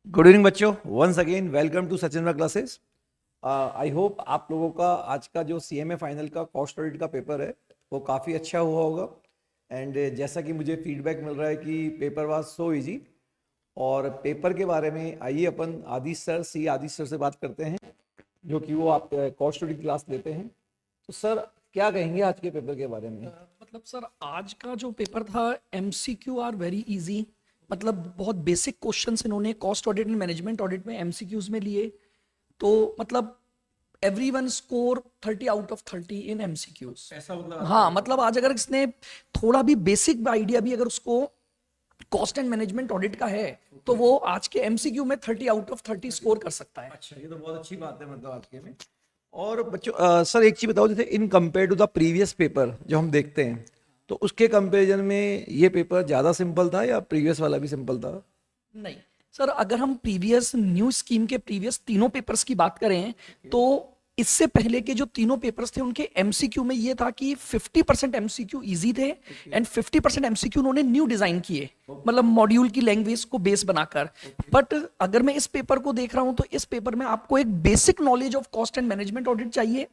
Good evening बच्चों, once again welcome to Sachin classes. I hope आप लोगों का आज का जो सीएमए फाइनल का कॉस्ट ऑडिट का पेपर है वो काफ़ी अच्छा हुआ होगा। एंड जैसा कि मुझे फीडबैक मिल रहा है कि पेपर वाज सो इजी। और पेपर के बारे में आइए अपन आदिश सर से बात करते हैं, जो कि वो आप कॉस्ट ऑडिट क्लास लेते हैं। तो सर, क्या कहेंगे आज के पेपर के बारे में? मतलब सर आज का जो पेपर था एमसीक्यू आर वेरी इजी। मतलब बहुत बेसिक क्वेश्चंस इन्होंने cost audit and management audit में एमसीक्यूज में लिए। तो मतलब everyone score 30 out of 30 in MCQs. ऐसा मतलब हाँ, मतलब आज अगर इसने थोड़ा भी बेसिक आइडिया भी अगर उसको कॉस्ट एंड मैनेजमेंट ऑडिट का है तो वो आज के एमसीक्यू में 30 आउट ऑफ 30 स्कोर कर सकता है। अच्छा, ये तो बहुत अच्छी बात है मतलब आपके में। और बच्चों, सर एक चीज बताओ, जैसे in compare to the previous paper जो हम देखते हैं, तो उसके कंपैरिजन में ये पेपर ज्यादा सिंपल था या प्रीवियस वाला भी सिंपल था? नहीं सर, अगर हम प्रीवियस न्यू स्कीम के प्रीवियस तीनों पेपर्स की बात करें तो इससे पहले के जो तीनों पेपर्स थे उनके एमसीक्यू में ये था कि 50% एमसीक्यू इजी थे एंड 50% एमसीक्यू उन्होंने न्यू डिजाइन किए, मतलब मॉड्यूल की लैंग्वेज को बेस बनाकर। बट अगर मैं इस पेपर को देख रहा हूं तो इस पेपर में आपको एक basic knowledge of cost and management audit चाहिए।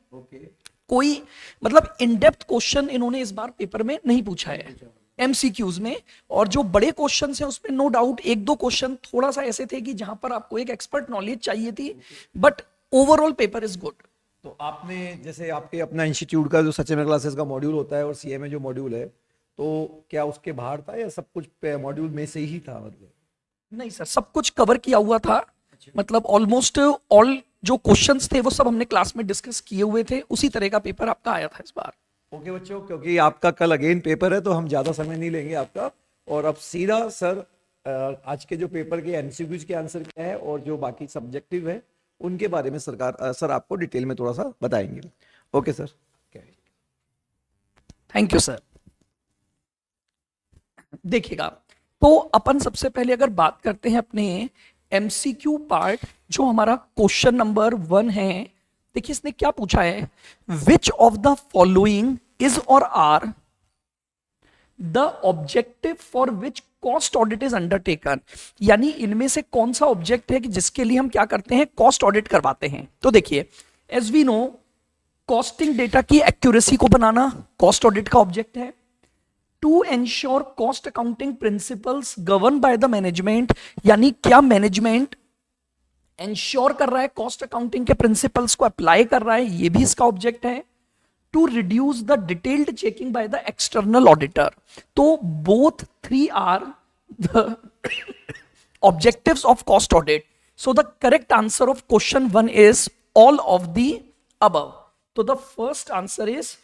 कोई मतलब इन डेप्थ क्वेश्चन इन्होंने इस बार पेपर में नहीं पूछा है एमसीक्यूज में। और जो बड़े क्वेश्चन हैं उसमें नो डाउट एक दो क्वेश्चन थोड़ा सा ऐसे थे कि जहां पर आपको एक एक्सपर्ट नॉलेज चाहिए थी, but overall paper is good. तो आपने जैसे आपके अपना इंस्टीट्यूट का जो सचिन क्लासेस का मॉड्यूल होता है और सीएमए जो मॉड्यूल है, तो क्या उसके बाहर था या सब कुछ मॉड्यूल में से ही था मतलब? नहीं सर, सब कुछ कवर किया हुआ था। मतलब ऑलमोस्ट ऑल जो क्वेश्चंस थे वो सब हमने क्लास में डिस्कस किए हुए थे, उसी तरह का पेपर आपका आया था इस बार। ओके बच्चों, क्योंकि आपका कल अगेन पेपर है तो हम ज़्यादा समय नहीं लेंगे आपका। और अब सीधा सर, आज के जो पेपर के एमसीक्यूज के आंसर क्या है और जो बाकी सब्जेक्टिव है उनके बारे में सर आपको डिटेल में थोड़ा सा बताएंगे। Okay sir. Thank you sir. देखिएगा, तो अपन सबसे पहले अगर बात करते हैं अपने एमसीक्यू पार्ट, जो हमारा क्वेश्चन नंबर 1 है। देखिए इसने क्या पूछा है, which of the following is और are the objective for which cost audit is undertaken. यानी इनमें से कौन सा ऑब्जेक्ट है कि जिसके लिए हम क्या करते हैं, कॉस्ट ऑडिट करवाते हैं। तो देखिए, as we know, costing data की एक्यूरेसी को बनाना कॉस्ट ऑडिट का ऑब्जेक्ट है। To ensure cost accounting principles govern by the management, यानी क्या मैनेजमेंट एंश्योर कर रहा है कॉस्ट अकाउंटिंग के प्रिंसिपल्स को अप्लाई कर रहा है, ये भी इसका ऑब्जेक्ट है। To reduce the detailed checking by the external auditor. तो both three are the objectives of cost audit. So the correct answer of question 1 is all of the above. तो the first answer is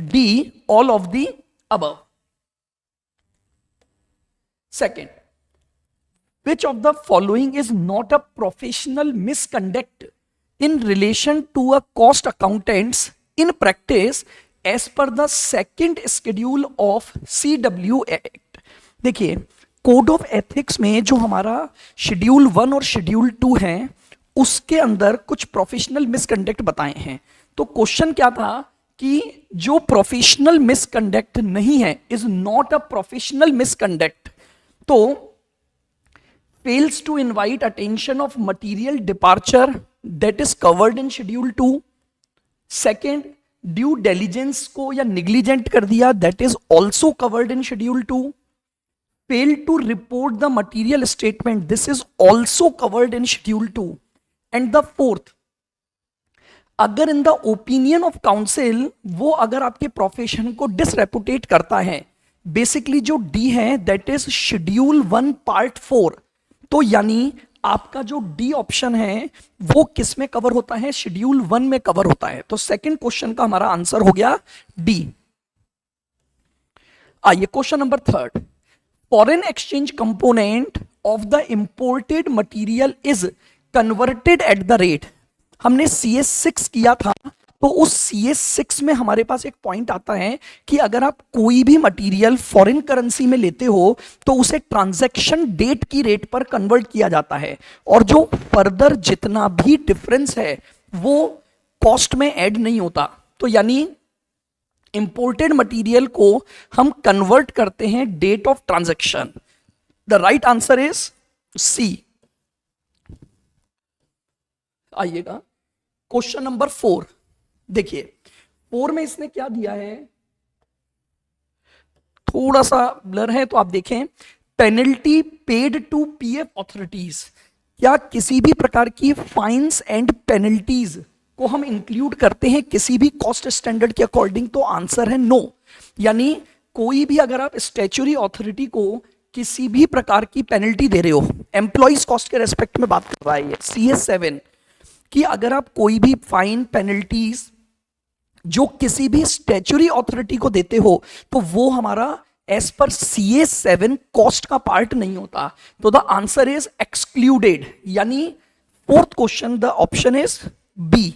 D, all of the above. Second, which of the following is not a professional misconduct in relation to a cost accountants in practice as per the second schedule of CW Act? देखिए, code of ethics में जो हमारा schedule 1 और schedule 2 है उसके अंदर कुछ professional misconduct बताए हैं। तो क्वेश्चन क्या था कि जो प्रोफेशनल मिसकंडक्ट नहीं है is not a professional misconduct. तो fails to invite attention of material departure, that is covered in schedule 2। Second, due diligence को या निग्लिजेंट कर दिया, that is also covered in schedule 2। Fail to report the material statement, this is also covered in schedule 2। And the fourth, अगर in the opinion of council वो अगर आपके profession को डिसरेपुटेट करता है, बेसिकली जो डी है दैट इज शेड्यूल 1 पार्ट 4। तो यानी आपका जो डी ऑप्शन है वो किस में कवर होता है, शेड्यूल 1 में कवर होता है। तो सेकंड क्वेश्चन का हमारा आंसर हो गया डी। आइए question number 3, foreign exchange component of the imported material is converted at the rate. हमने CS6 किया था, तो उस CS6 में हमारे पास एक पॉइंट आता है कि अगर आप कोई भी मटेरियल फॉरेन करेंसी में लेते हो तो उसे ट्रांजैक्शन डेट की रेट पर कन्वर्ट किया जाता है, और जो फर्दर जितना भी डिफरेंस है वो कॉस्ट में ऐड नहीं होता। तो यानी इंपोर्टेड मटेरियल को हम कन्वर्ट करते हैं date of transaction. The right answer is C, आइएगा क्वेश्चन नंबर 4। देखिए 4 में इसने क्या दिया है, थोड़ा सा ब्लर है तो आप देखें, penalty paid to PF authorities. क्या किसी भी प्रकार की फाइन्स एंड पेनल्टीज को हम इंक्लूड करते हैं किसी भी कॉस्ट स्टैंडर्ड के अकॉर्डिंग? तो आंसर है नो। यानी कोई भी अगर आप स्टैच्यूटरी अथॉरिटी को किसी भी प्रकार की पेनल्टी दे रहे हो, एम्प्लॉइज कॉस्ट के रेस्पेक्ट में बात कर रहा है CS7 कि अगर आप कोई भी फाइन पेनल्टीज जो किसी भी स्टैच्यूटरी अथॉरिटी को देते हो तो वो हमारा एज पर CS7 कॉस्ट का पार्ट नहीं होता। तो द आंसर इज एक्सक्लूडेड, यानी fourth question the option is B.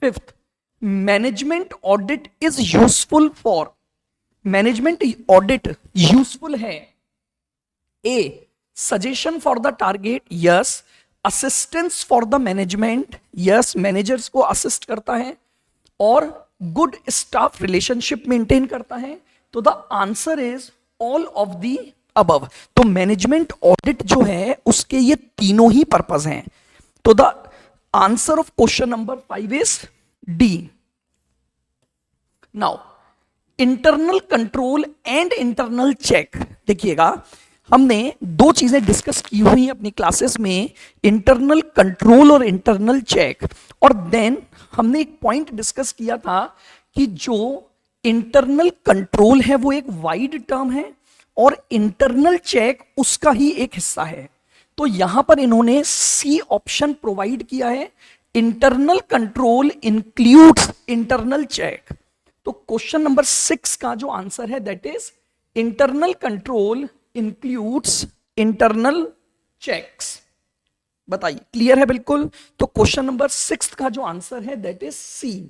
Fifth, management audit is useful for, management audit useful है a suggestion for the target, yes. Assistance for the management, yes, managers को assist करता है। और good staff relationship maintain करता है। तो the answer is all of the above. तो management audit जो है उसके ये तीनों ही पर्पस हैं। तो the answer of question number 5 is D. Now internal control and internal check, देखिएगा हमने दो चीजें डिस्कस की हुई अपनी क्लासेस में, इंटरनल कंट्रोल और इंटरनल चेक। और देन हमने एक पॉइंट डिस्कस किया था कि जो इंटरनल कंट्रोल है वो एक वाइड टर्म है और इंटरनल चेक उसका ही एक हिस्सा है। तो यहां पर इन्होंने सी ऑप्शन प्रोवाइड किया है, internal control includes internal check. तो क्वेश्चन नंबर 6 का जो आंसर है that is internal control includes internal checks. बताइए क्लियर है बिल्कुल? तो क्वेश्चन नंबर 6 का जो आंसर है that is C.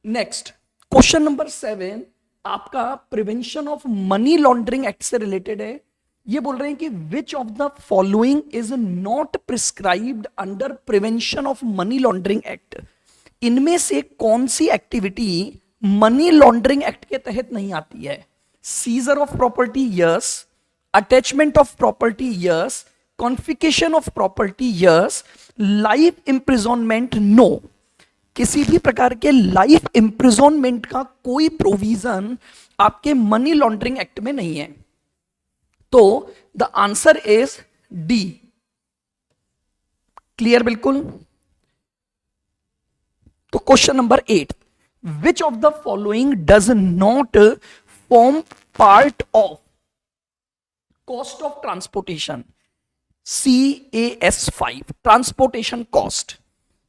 Next question number 7 आपका prevention of money laundering act से रिलेटेड है। ये बोल रहे हैं कि which of the following is not prescribed under prevention of money laundering act. इनमें से कौन सी एक्टिविटी मनी लॉन्ड्रिंग एक्ट के तहत नहीं आती है? Seizure of property, yes. Attachment of property, yes. Confiscation of property, yes. Life imprisonment, no. किसी भी प्रकार के लाइफ इम्प्रिजोनमेंट का कोई प्रोविजन आपके मनी लॉन्ड्रिंग एक्ट में नहीं है। तो the answer is D. Clear बिल्कुल? तो question number 8, which of the following does not form part of cost of transportation? CAS5 transportation cost.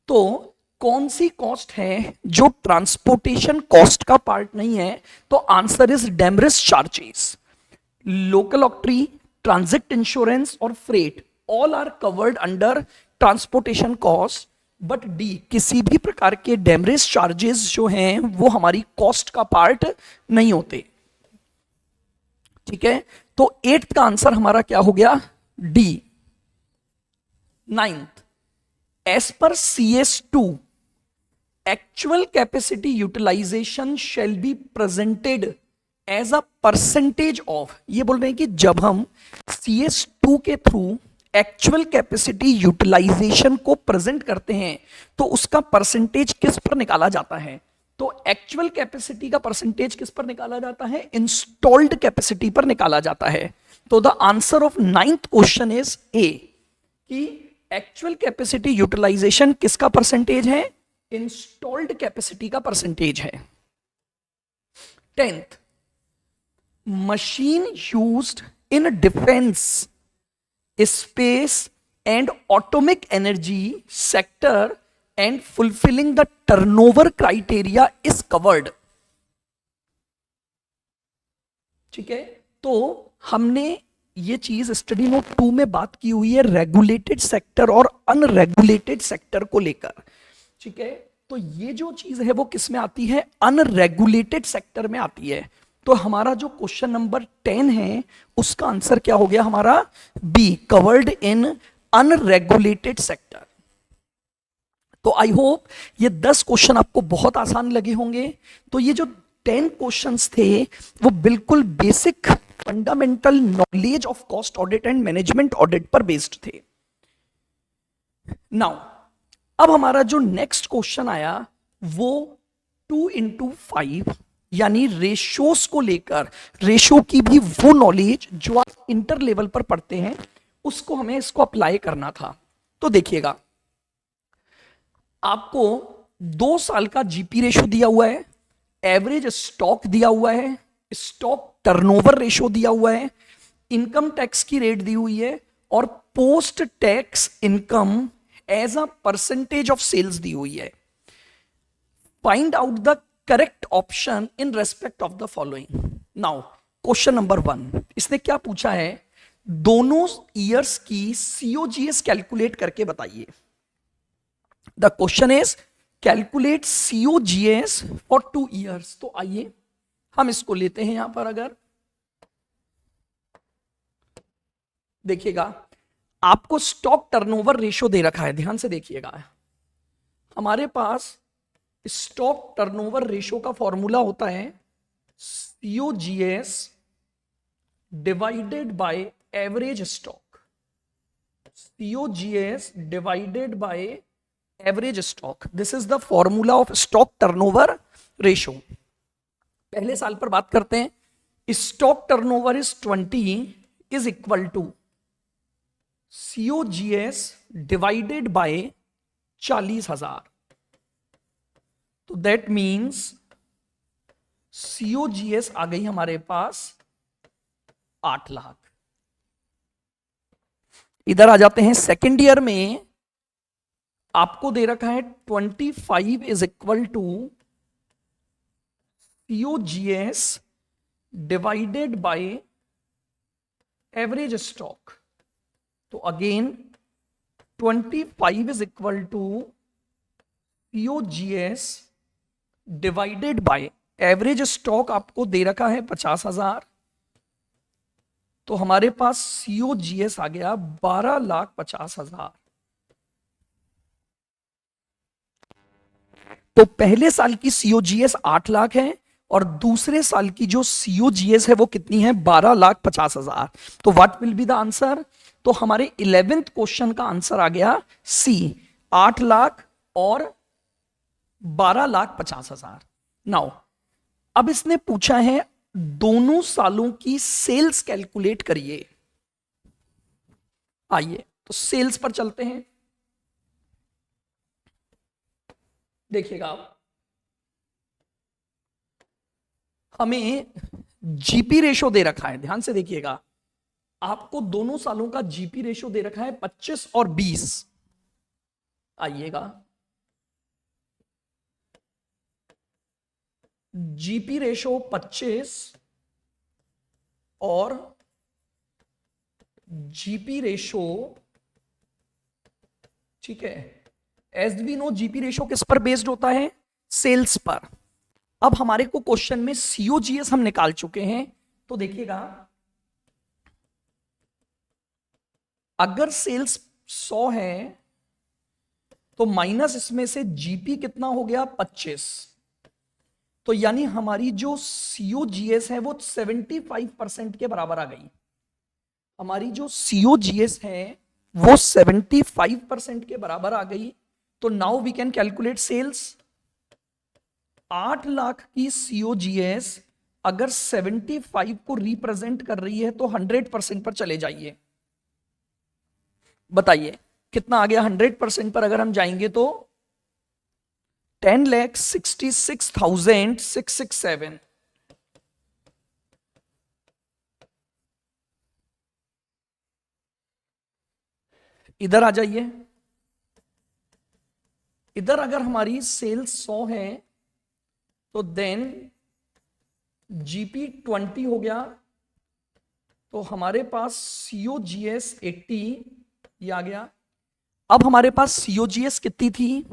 तो कौन सी कॉस्ट है जो ट्रांसपोर्टेशन कॉस्ट का पार्ट नहीं है? तो answer is demurrage charges, local octroi, transit insurance और freight, all are covered under transportation cost. But D, किसी भी प्रकार के डेमरेज चार्जेस जो हैं वो हमारी कॉस्ट का पार्ट नहीं होते। ठीक है, तो 8th का आंसर हमारा क्या हो गया? D. 9th, as per CS2 actual capacity utilization shall be presented as a percentage of। ये बोल रहे हैं कि जब हम CS2 के थ्रू एक्चुअल कैपेसिटी यूटिलाइजेशन को प्रेजेंट करते हैं तो उसका परसेंटेज किस पर निकाला जाता है? तो एक्चुअल कैपेसिटी का परसेंटेज किस पर निकाला जाता है? इंस्टॉल्ड कैपेसिटी पर निकाला जाता है। तो the answer of 9th question is a, कि एक्चुअल कैपेसिटी यूटिलाइजेशन किसका परसेंटेज है? इंस्टॉल्ड कैपेसिटी का परसेंटेज है। 10th, machine used in defence, space and atomic energy sector and fulfilling the turnover criteria is covered. ठीक है, तो हमने ये चीज स्टडी नोट 2 में बात की हुई है रेगुलेटेड सेक्टर और अनरेगुलेटेड सेक्टर को लेकर। ठीक है, तो ये जो चीज है वो किस में आती है? अनरेगुलेटेड सेक्टर में आती है। तो हमारा जो क्वेश्चन नंबर 10 है उसका आंसर क्या हो गया हमारा? B, covered in unregulated sector. तो आई होप ये 10 क्वेश्चन आपको बहुत आसान लगे होंगे। तो ये जो 10 क्वेश्चंस थे वो बिल्कुल basic fundamental knowledge of cost audit and management audit पर बेस्ड थे। नाउ अब हमारा जो नेक्स्ट क्वेश्चन आया वो 2:5 यानी रेशोस को लेकर, रेशो की भी वो नॉलेज जो आप इंटर लेवल पर पढ़ते हैं उसको हमें इसको अप्लाई करना था। तो देखिएगा, आपको 2 साल का जीपी रेशो दिया हुआ है, एवरेज स्टॉक दिया हुआ है, स्टॉक टर्नओवर रेशो दिया हुआ है, इनकम टैक्स की रेट दी हुई है और post tax income as a percentage of sales दी हुई है। Find out the correct option in respect of the following. Now question number 1, इसने क्या पूछा है, दोनों ईयर्स की सीओजीएस कैलकुलेट करके बताइए। The question is calculate COGS for 2 years. तो आइए हम इसको लेते हैं। यहां पर अगर देखिएगा, आपको स्टॉक टर्नओवर रेशो दे रखा है, ध्यान से देखिएगा। हमारे पास स्टॉक टर्नओवर रेशो का फॉर्मूला होता है COGS divided by average stock. COGS divided by average stock, this is the formula of stock turnover ratio. पहले साल पर बात करते हैं। Stock turnover is 20 is equal to COGS divided by 40,000। तो दैट मीन्स सीओजीएस आ गई हमारे पास 8 लाख। इधर आ जाते हैं सेकेंड ईयर में, आपको दे रखा है 25 is equal to COGS divided by average stock. तो again 25 is equal to COGS divided by average stock आपको दे रखा है 50,000। तो हमारे पास सीओजीएस आ गया 12,50,000। तो पहले साल की सीओजीएस 8 लाख है और दूसरे साल की जो सीओजीएस है वो कितनी है, 12,50,000। तो what will be the answer? तो हमारे 11th क्वेश्चन का आंसर आ गया सी, 8 लाख और 12,50,000। नाउ अब इसने पूछा है दोनों सालों की सेल्स कैलकुलेट करिए। आइए तो सेल्स पर चलते हैं। देखिएगा, हमें जीपी रेशो दे रखा है, ध्यान से देखिएगा। आपको दोनों सालों का जीपी रेशो दे रखा है 25 और 20। आइएगा, जीपी रेशो 25 और जीपी रेशो, ठीक है, as we know GP ratio किस पर बेस्ड होता है, सेल्स पर। अब हमारे को क्वेश्चन में सीओजीएस हम निकाल चुके हैं। तो देखिएगा, अगर सेल्स 100 है तो माइनस इसमें से जीपी कितना हो गया, 25। तो यानी हमारी जो सीओजीएस है वो 75% के बराबर आ गई। हमारी जो सीओजीएस है वो 75% के बराबर आ गई। तो now we can calculate sales. 8 lakh की सीओजीएस अगर 75 को रिप्रेजेंट कर रही है तो 100% पर चले जाइए। बताइए कितना आ गया 100% पर अगर हम जाएंगे तो 10,66,667। इधर आ जाइए। इधर अगर हमारी सेल्स 100 है तो देन जीपी 20 हो गया। तो हमारे पास सीओजीएस 80 ये आ गया। अब हमारे पास सीओजीएस कितनी थी,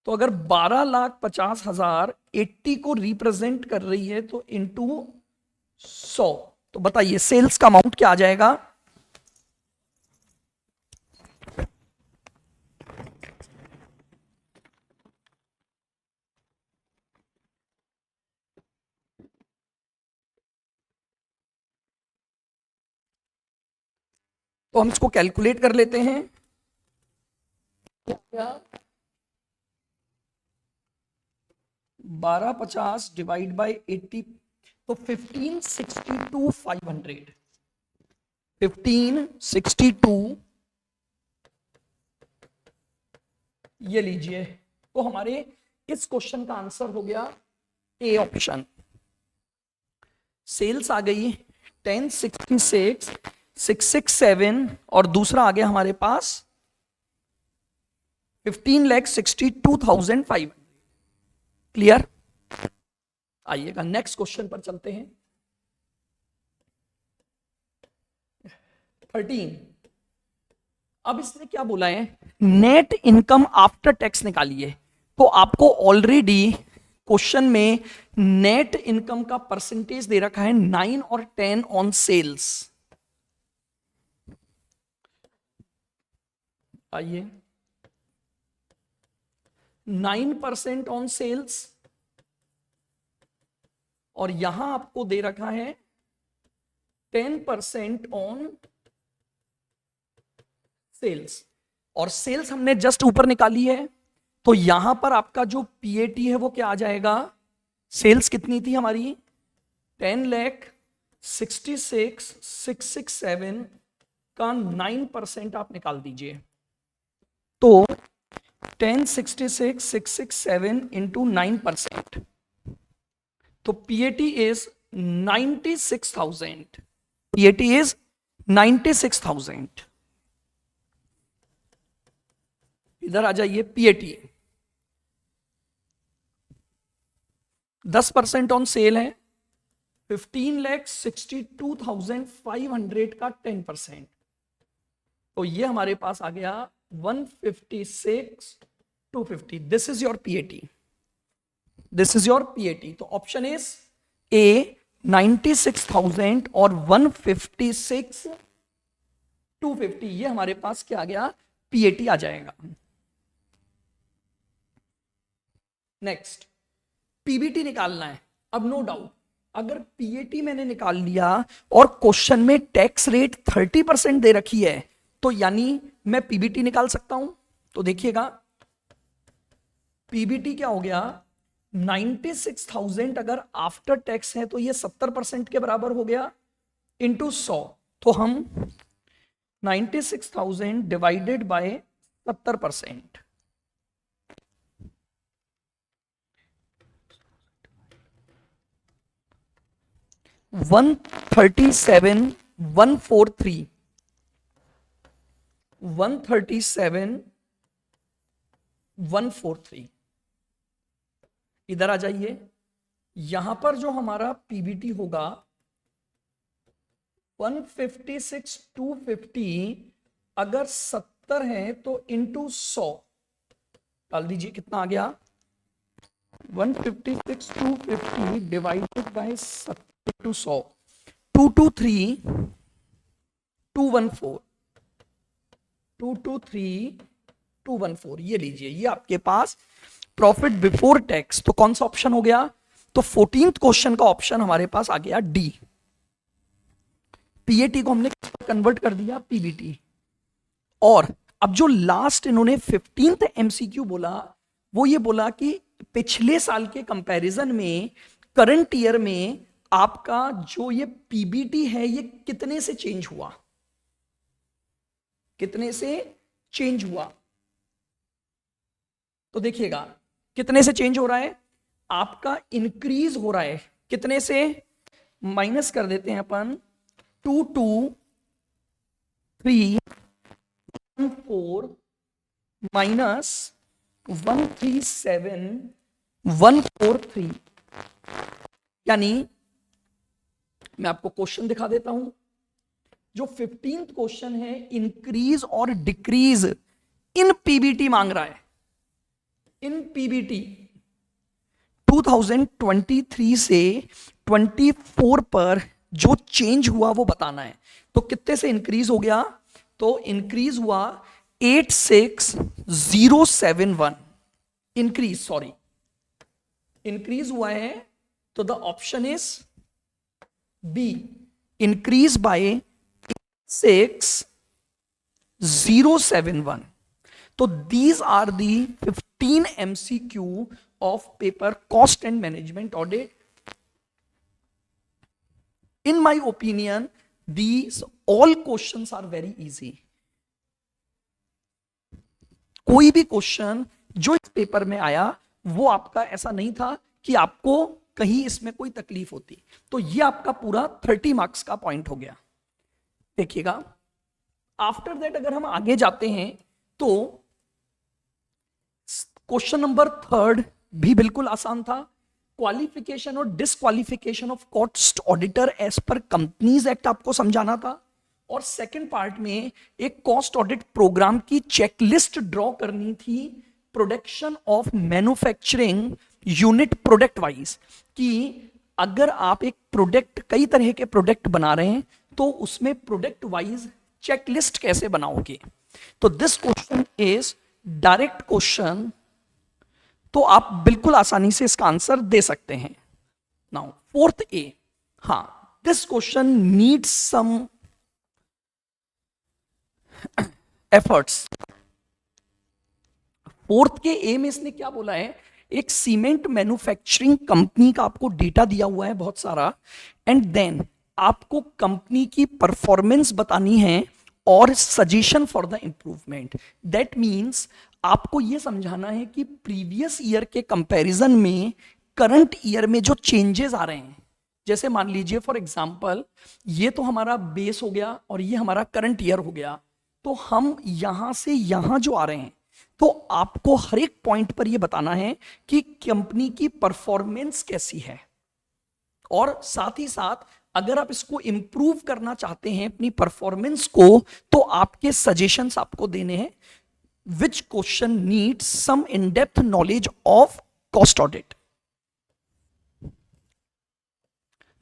तो अगर 12,50,000 80 को रिप्रेजेंट कर रही है तो इंटू 100, तो बताइए सेल्स का अमाउंट क्या आ जाएगा। तो हम इसको कैलकुलेट कर लेते हैं। 1250 डिवाइड बाई 80, तो 1562,500, 1562 ये लीजिए। तो हमारे इस क्वेश्चन का आंसर हो गया ए ऑप्शन। सेल्स आ गई 1066 667 और दूसरा आ गया हमारे पास 15,62,500। क्लियर? आइएगा नेक्स्ट क्वेश्चन पर चलते हैं। 13। अब इसने क्या बोला है, नेट इनकम आफ्टर टैक्स निकालिए। तो आपको ऑलरेडी क्वेश्चन में नेट इनकम का परसेंटेज दे रखा है 9 और 10 ऑन सेल्स। आइए 9% ऑन सेल्स और यहां आपको दे रखा है 10% ऑन सेल्स। और सेल्स हमने जस्ट ऊपर निकाली है, तो यहां पर आपका जो पीएटी है वो क्या आ जाएगा, सेल्स कितनी थी हमारी 10,66,667 का 9% आप निकाल दीजिए। तो 10,66,667 इंटू 9%, तो पीएटी इज 96,000। PAT is 96,000। इधर आ जाइए, पीएटी 10% ऑन सेल है, 15,62,500 का 10%, तो ये हमारे पास आ गया 156,250। This is your PAT, this is your PAT. तो ऑप्शन इज ए 96,000 और 156,250, ये हमारे पास क्या आ गया, पीएटी आ जाएगा। नेक्स्ट पीबीटी निकालना है। अब नो डाउट अगर पीएटी मैंने निकाल लिया और क्वेश्चन में टैक्स रेट 30% दे रखी है, तो यानी मैं पीबीटी निकाल सकता हूं। तो देखिएगा पीबीटी क्या हो गया, 96,000 अगर आफ्टर टैक्स है तो ये 70% के बराबर हो गया इंटू 100। तो हम 96,000 डिवाइडेड बाय 70%, 137,143, 137,143। इधर आ जाइए, यहां पर जो हमारा पीबीटी होगा 156,250 अगर 70 है तो इंटू 100 डाल दीजिए, कितना आ गया 156,250 डिवाइडेड बाय 100, 223,214, 223,214। ये लीजिए, ये आपके पास प्रॉफिट बिफोर टैक्स। तो कौन सा ऑप्शन हो गया, तो 14th क्वेश्चन का ऑप्शन हमारे पास आ गया डी। पीएटी को हमने कन्वर्ट कर दिया पीबीटी। और अब जो लास्ट इन्होंने 15th एमसीक्यू बोला, वो ये बोला कि पिछले साल के कंपैरिजन में करंट ईयर में आपका जो ये पीबीटी है ये कितने से चेंज हुआ, कितने से चेंज हुआ। तो देखिएगा कितने से चेंज हो रहा है, आपका इंक्रीज हो रहा है, कितने से, माइनस कर देते हैं अपन 223,114 माइनस 137,143। यानी मैं आपको क्वेश्चन दिखा देता हूं। जो 15th क्वेश्चन है इंक्रीज और डिक्रीज इन पीबीटी मांग रहा है। इन पीबीटी 2023 से 24 पर जो चेंज हुआ वो बताना है। तो कितने से इंक्रीज हो गया, तो इंक्रीज हुआ 86,071 इंक्रीज, सॉरी इंक्रीज हुआ है। तो the option is B, increase by 6 071. तो these are the 15 MCQ of paper cost and management audit. In my opinion, these all questions are very easy. कोई भी क्वेश्चन जो इस पेपर में आया वो आपका ऐसा नहीं था कि आपको कहीं इसमें कोई तकलीफ होती। तो ये आपका पूरा 30 मार्क्स का पॉइंट हो गया। देखिएगा, आफ्टर दैट अगर हम आगे जाते हैं तो क्वेश्चन नंबर 3 भी बिल्कुल आसान था। क्वालिफिकेशन और disqualification of cost auditor as per Companies Act आपको समझाना था। और सेकंड पार्ट में एक कॉस्ट ऑडिट प्रोग्राम की चेकलिस्ट ड्रॉ करनी थी production of manufacturing unit product wise, कि अगर आप एक प्रोडक्ट, कई तरह के प्रोडक्ट बना रहे हैं तो उसमें प्रोडक्ट वाइज चेकलिस्ट कैसे बनाओगे। तो this question is direct question, तो आप बिल्कुल आसानी से इसका आंसर दे सकते हैं। नाउ 4th A, हाँ, this question needs some efforts. 4th के ए में इसने क्या बोला है, एक सीमेंट मैन्युफैक्चरिंग कंपनी का आपको डेटा दिया हुआ है बहुत सारा, एंड देन आपको कंपनी की परफॉर्मेंस बतानी है और suggestion for the improvement. That means आपको यह समझाना है कि प्रीवियस ईयर के कंपैरिजन में करंट ईयर में जो चेंजेस आ रहे हैं, जैसे मान लीजिए फॉर एग्जांपल ये तो हमारा बेस हो गया और ये हमारा करंट ईयर हो गया, तो हम यहां से यहां जो आ रहे हैं, तो आपको हर एक पॉइंट पर यह बताना है कि कंपनी की परफॉर्मेंस कैसी है, और साथ ही साथ अगर आप इसको इंप्रूव करना चाहते हैं अपनी परफॉर्मेंस को, तो आपके सजेशंस आपको देने हैं। Which question needs some in depth knowledge of cost audit.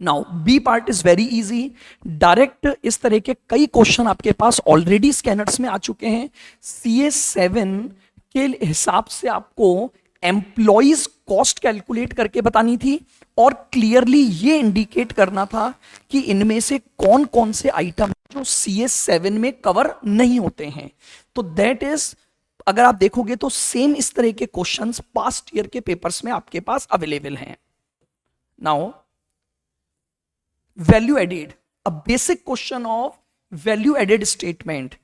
Now B part is very easy, direct इस तरह के कई क्वेश्चन आपके पास ऑलरेडी स्कैनर्स में आ चुके हैं। CA7 के हिसाब से आपको एम्प्लॉइज कॉस्ट कैलकुलेट करके बतानी थी और क्लियरली ये इंडिकेट करना था कि इनमें से कौन कौन से आइटम जो CA7 में कवर नहीं होते हैं। तो दैट इज, अगर आप देखोगे तो सेम इस तरह के क्वेश्चंस पास्ट ईयर के पेपर्स में आपके पास अवेलेबल हैं। Now value added, a basic question of value added statement.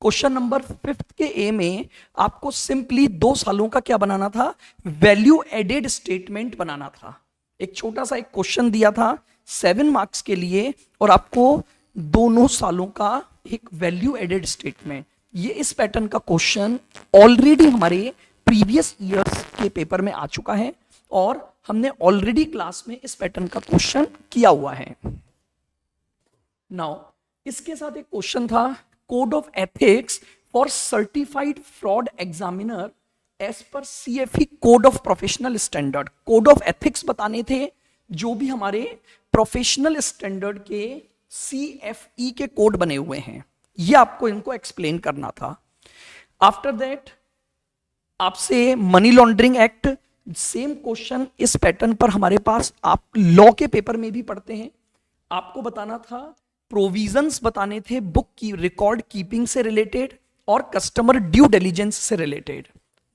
Question number 5th के ए में आपको सिंपली 2 सालों का क्या बनाना था, वैल्यू एडेड स्टेटमेंट बनाना था। एक छोटा सा एक क्वेश्चन दिया था 7 मार्क्स के लिए, और आपको दोनों सालों का एक वैल्यू एडेड स्टेटमेंट। ये इस पैटर्न का क्वेश्चन ऑलरेडी हमारे प्रीवियस ईयर्स के पेपर में आ चुका है और हमने ऑलरेडी क्लास में इस पैटर्न का क्वेश्चन किया हुआ है। नाउ इसके साथ एक क्वेश्चन था code of ethics for certified fraud examiner as per CFE code of professional standard. Code of ethics बताने थे जो भी हमारे प्रोफेशनल स्टैंडर्ड के CFE के कोड बने हुए हैं, ये आपको इनको एक्सप्लेन करना था। आफ्टर दैट आपसे money laundering act, same question इस पैटर्न पर हमारे पास आप लॉ के पेपर में भी पढ़ते हैं। आपको बताना था, प्रोविजंस बताने थे बुक की रिकॉर्ड कीपिंग से रिलेटेड और कस्टमर ड्यू डिलिजेंस से रिलेटेड।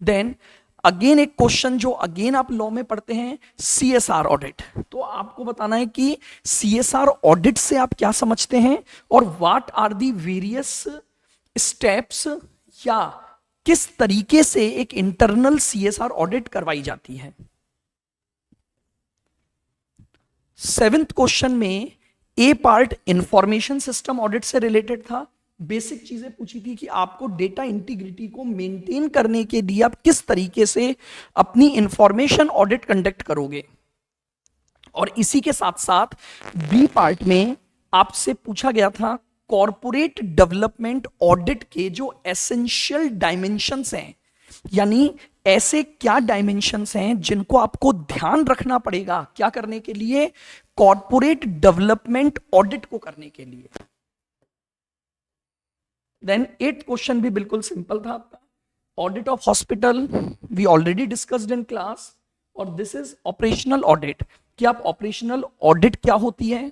देन अगेन एक क्वेश्चन जो अगेन आप लॉ में पढ़ते हैं, CSR ऑडिट। तो आपको बताना है कि CSR ऑडिट से आप क्या समझते हैं और what are the various steps, या किस तरीके से एक इंटरनल CSR ऑडिट करवाई जाती है। 7th क्वेश्चन में ए पार्ट इंफॉर्मेशन सिस्टम ऑडिट से रिलेटेड था। बेसिक चीजें पूछी थी कि आपको डेटा इंटीग्रिटी को मेंटेन करने के लिए आप किस तरीके से अपनी इंफॉर्मेशन ऑडिट कंडक्ट करोगे। और इसी के साथ साथ बी पार्ट में आपसे पूछा गया था कॉर्पोरेट डेवलपमेंट ऑडिट के जो एसेंशियल डायमेंशंस हैं, यानी ऐसे क्या डायमेंशंस हैं जिनको आपको ध्यान रखना पड़ेगा क्या करने के लिए, कॉर्पोरेट डेवलपमेंट ऑडिट को करने के लिए। देन 8th क्वेश्चन भी बिल्कुल सिंपल था आपका, audit of hospital we already discussed in class, और दिस इज ऑपरेशनल ऑडिट कि आप ऑपरेशनल ऑडिट क्या होती है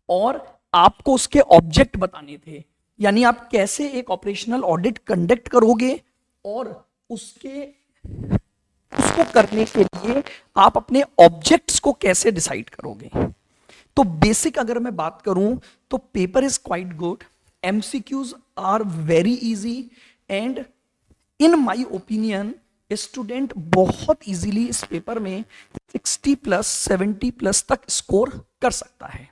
और आपको उसके ऑब्जेक्ट बताने थे यानी आप कैसे एक ऑपरेशनल ऑडिट कंडक्ट करोगे और उसको करने के लिए आप अपने ऑब्जेक्ट्स को कैसे डिसाइड करोगे। तो बेसिक अगर मैं बात करूं तो paper is quite good, MCQs are very easy and in my opinion student बहुत इजीली इस पेपर में 60 प्लस 70 प्लस तक स्कोर कर सकता है।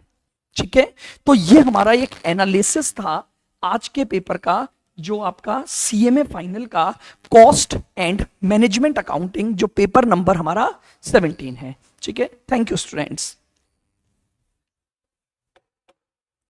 ठीक है, तो ये हमारा एक एनालिसिस था आज के पेपर का, जो आपका सीएमए फाइनल का कॉस्ट एंड मैनेजमेंट अकाउंटिंग, जो पेपर नंबर हमारा 17 है। ठीक है, थैंक यू स्टूडेंट्स।